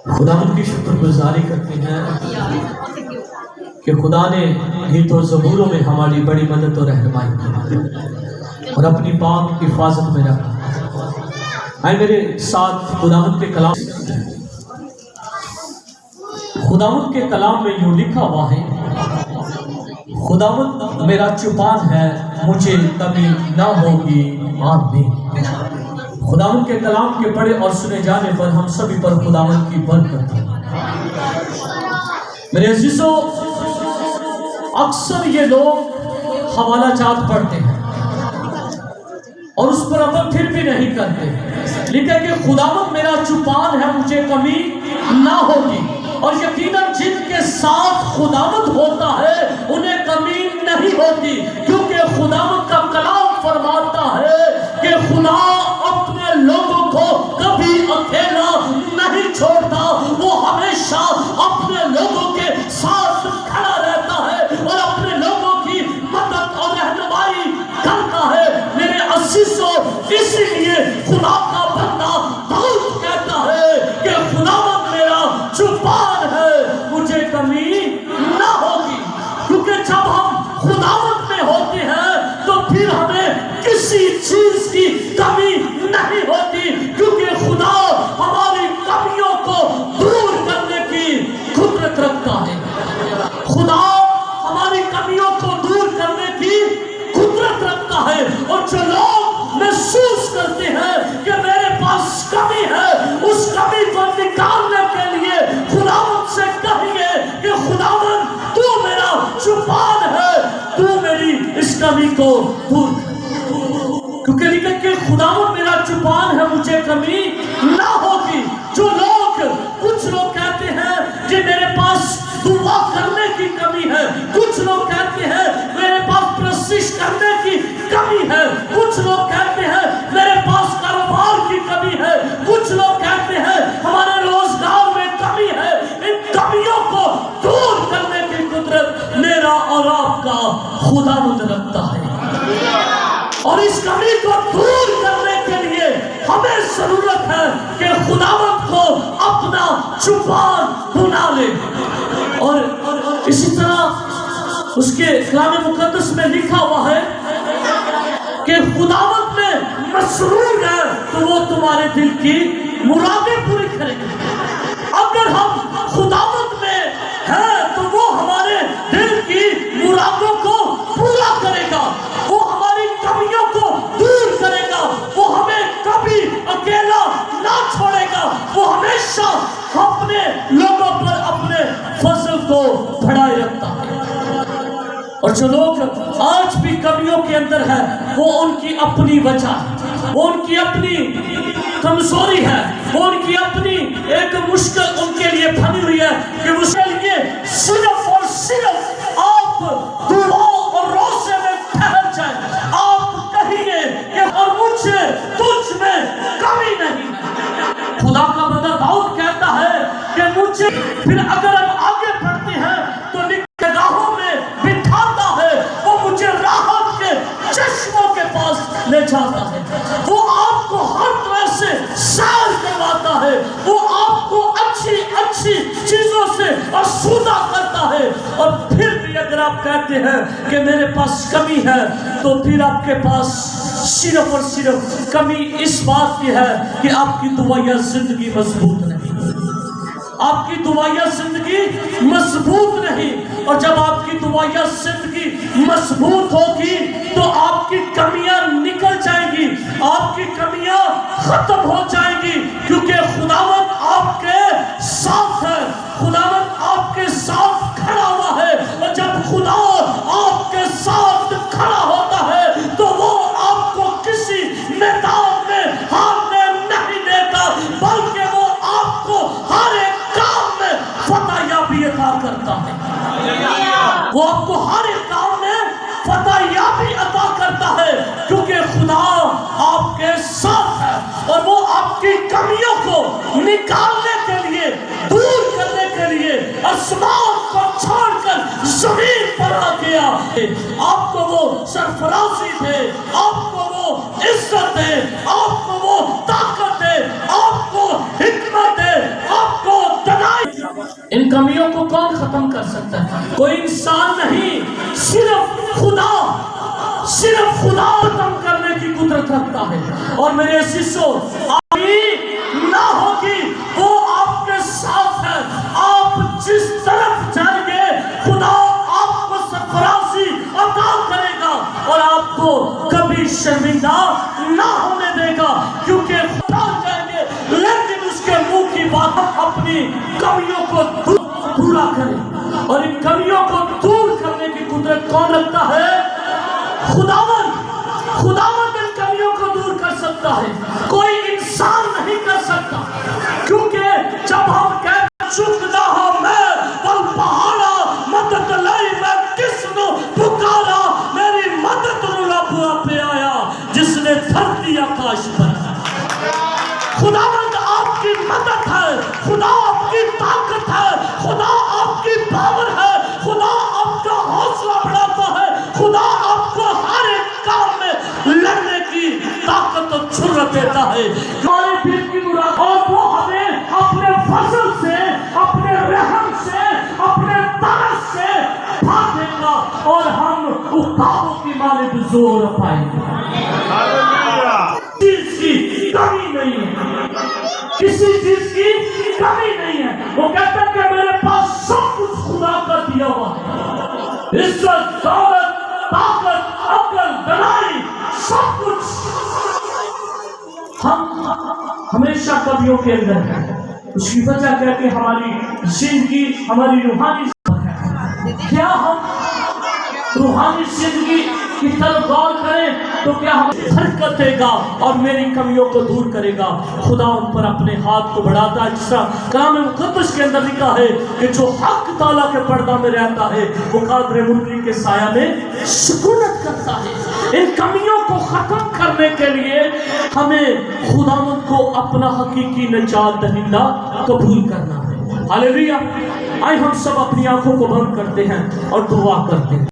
خداوند کی شکر گزاری کرتے ہیں کہ خدا نے گیت و زبوروں میں ہماری بڑی مدد اور رہنمائی کی اور اپنی پاک حفاظت میں رکھا۔ آئے میرے ساتھ خداوند کے کلام، خداوند کے کلام میں یوں لکھا ہوا ہے، خداوند میرا چوپان ہے، مجھے کمی نہ ہوگی، آمین۔ خداوند کے کلام کے پڑھے اور سنے جانے پر ہم سبھی پر خداوند کی برکت ہے۔ میرے عزیزوں، اکثر یہ لوگ حوالہ جات پڑھتے ہیں اور اس پر عمل پھر بھی نہیں کرتے، لکھے کہ خداوند میرا چوپان ہے، مجھے کمی نہ ہوگی، اور یقیناً جن کے ساتھ خداوند ہوتا ہے انہیں کمی نہیں ہوتی، کیونکہ خداوند کا کلام فرماتا ہے کہ خدا اپنے لوگوں کو کبھی اکیلا نہیں چھوڑتا، وہ ہمیشہ اپنے لوگوں کے ساتھ کھڑا رہتا ہے اور اپنے لوگوں کی مدد اور رہنمائی کرتا ہے۔ میرے عزیزوں، اسی لیے خدا کا بندہ داؤد کہتا ہے کہ خداوند میرا چوپان ہے، مجھے کمی نہ ہوگی، کیونکہ جب ہم خداوند میں ہوتے ہیں تو پھر ہمیں کسی چیز کی کمی نہیں ہوتی، کیونکہ خدا ہماری کمیوں کو دور کرنے کی قدرت رکھتا ہے۔ خدا ہماری کمیوں کو دور کرنے کی قدرت رکھتا ہے، اور جو لوگ محسوس کرتے ہیں کہ میرے پاس کمی ہے، اس کمی کو نکالنے کے لیے خداوند سے کہیے کہ خداوند تو میرا چوپان ہے، تو میری اس کمی کو دور کر، کیونکہ لکھا کہ خداوند میرا چوپان ہے، مجھے کمی نہ ہوگی۔ جو لوگ، کچھ لوگ کہتے ہیں کہ میرے پاس دعا کرنے کی کمی ہے، کچھ لوگ کہتے ہیں میرے پاس پرستش کرنے کی کمی ہے، کچھ لوگ کہتے ہیں میرے پاس کاروبار کی کمی ہے، کچھ لوگ کہتے ہیں ہمارے روزگار میں کمی ہے۔ ان کمیوں کو دور کرنے کی قدرت میرا اور آپ کا خداوند رکھتا ہے، اور اس کمی کو دور کرنے کے لیے ہمیں ضرورت ہے کہ خداوند کو اپنا چوپان بنا لے۔ اور اسی طرح اس کے کلام مقدس میں لکھا ہوا ہے کہ خداوند میں مسرور ہے تو وہ تمہارے دل کی مرادیں پوری کرے گا۔ اگر ہم خداوند میں ہیں تو وہ ہمارے دل کی مرادوں کو پورا کرے گا، وہ ہماری کمیوں کو دور کرے گا، وہ ہمیں کبھی اکیلا نہ چھوڑے گا، وہ ہمیشہ اپنے لوگوں پر اپنے فضل کو بڑھائے رکھتا ہے۔ اور جو لوگ آج بھی کمیوں کے اندر ہیں، وہ ان کی اپنی وجہ، وہ ان کی اپنی کمزوری ہے، وہ ان کی اپنی ایک مشکل ان کے لیے بنی ہوئی ہے کہ اس کے لیے صرف اور صرف آپ دعا اور روزے میں ٹھہر جائیں، آپ کہیے کہ اور مجھے تجھ میں کمی نہیں۔ خدا کا بندہ داؤد کہتا ہے کہ مجھے، پھر اگر ہم آگے بڑھتے ہیں تو نگاہوں میں بٹھاتا ہے، وہ مجھے راحت کے چشموں کے پاس لے جاتا ہے، وہ آپ کو ہر طرح سے سیر کرواتا ہے، وہ آپ کو اچھی اچھی چیزوں سے آسودہ کرتا ہے۔ اور پھر بھی اگر آپ کہتے ہیں کہ میرے پاس کمی ہے، تو پھر آپ کے پاس صرف اور صرف کمی اس بات کی ہے کہ آپ کی دعائیہ زندگی مضبوط نہیں، آپ کی دعائیہ زندگی مضبوط نہیں، اور جب آپ کی دعائیہ زندگی مضبوط ہوگی تو آپ کی کمیاں نکل جائیں گی، آپ کی کمیاں ختم ہو جائیں گی، کیونکہ خداوند آپ کے ساتھ ہے، خداوند آپ کے ساتھ کھڑا ہوا ہے، اور جب خدا آپ کے ساتھ کھڑا ہوتا ہے تو وہ آپ کو کسی میدان میں ہارنے نہیں دیتا، بلکہ وہ آپ کو ہر ایک کام میں فتح یابی عطا کرتا ہے، وہ آپ کو ہر ایک کام میں فتح یابی عطا کرتا ہے، کیونکہ خدا آپ کے ساتھ ہے، اور وہ آپ کی کمیوں کو نکالنے کے لیے، دور کرنے کے لیے آسمان کو چھوڑ کر زمین پر آ گیا۔ آپ کو وہ سرفرازی دے، آپ کو وہ عزت دے، آپ کو وہ طاقت دے، آپ کو حکمت دے، آپ کو ان کمیوں کو کون ختم کر سکتا ہے؟ کوئی انسان نہیں، صرف خدا ختم کرنے کی قدرت رکھتا ہے۔ اور میرے عزیزو، آمین نہ ہوگی، وہ آپ کے ساتھ ہے۔ آپ جس طرف جائیں گے خدا آپ کو سرفرازی عطا کرے گا اور آپ کو کبھی شرمندہ نہ ہونے دے گا، کیونکہ خدا جائیں گے لیکن اس کے منہ کی بات اپنی کمیوں کو پورا کرے۔ اور ان کمیوں کو دور کرنے کی قدرت کون رکھتا ہے؟ خداوند ان کمیوں کو دور کر سکتا ہے، کوئی انسان نہیں کر سکتا۔ کیونکہ جب ہم کہتے چکنا ہو میں والپہاڑا مدد لائی، میں کس نو پکارا، میری مدد نو ربا پہ آیا جس نے دھرتی آکاش بنایا۔ خداوند آپ کی مدد ہے، خدا آپ کی طاقت ہے، خدا آپ کی پاور ہے، خدا آپ کا حوصلہ بڑھاتا ہے، خدا آپ کو ہر ایک کام میں لڑنے کی طاقت اور جرأت دیتا ہے۔ ہمارے دل کی مراد، اور وہ ہمیں اپنے فضل سے، اپنے رحم سے، اپنے طرف سے بھاگے گا اور ہم عقابوں کی مانند زور پائیں گے۔ چیز کی کمی نہیں ہے، کسی چیز کی کمی نہیں ہے۔ وہ کہتا ہے کہ میرے پاس سب کچھ خدا کا دیا ہوا ہے، عزت، دولت، طاقت، عقل، دلائی، سب کچھ۔ ہم ہمیشہ کمیوں کے اندر ہیں۔ اس کی وجہ کیا کہ ہماری زندگی، ہماری روحانی ہے۔ کیا ہم روحانی زندگی کی طرف غور کریں تو کیا ہم حرکت دے گا اور میری کمیوں کو دور کرے گا۔ خدا ان پر اپنے ہاتھ کو بڑھاتا ہے، جس طرح کلام مقدس کے اندر لکھا ہے کہ جو حق تعالیٰ کے پردہ میں رہتا ہے وہ قادر مطلق کے سایہ میں سکونت کرتا ہے۔ ان کمیوں کو ختم کرنے کے لیے ہمیں خداوند کو اپنا حقیقی نجات دہندہ قبول کرنا ہے۔ ہاللیلویہ۔ آئے ہم سب اپنی آنکھوں کو بند کرتے ہیں اور دعا کرتے ہیں۔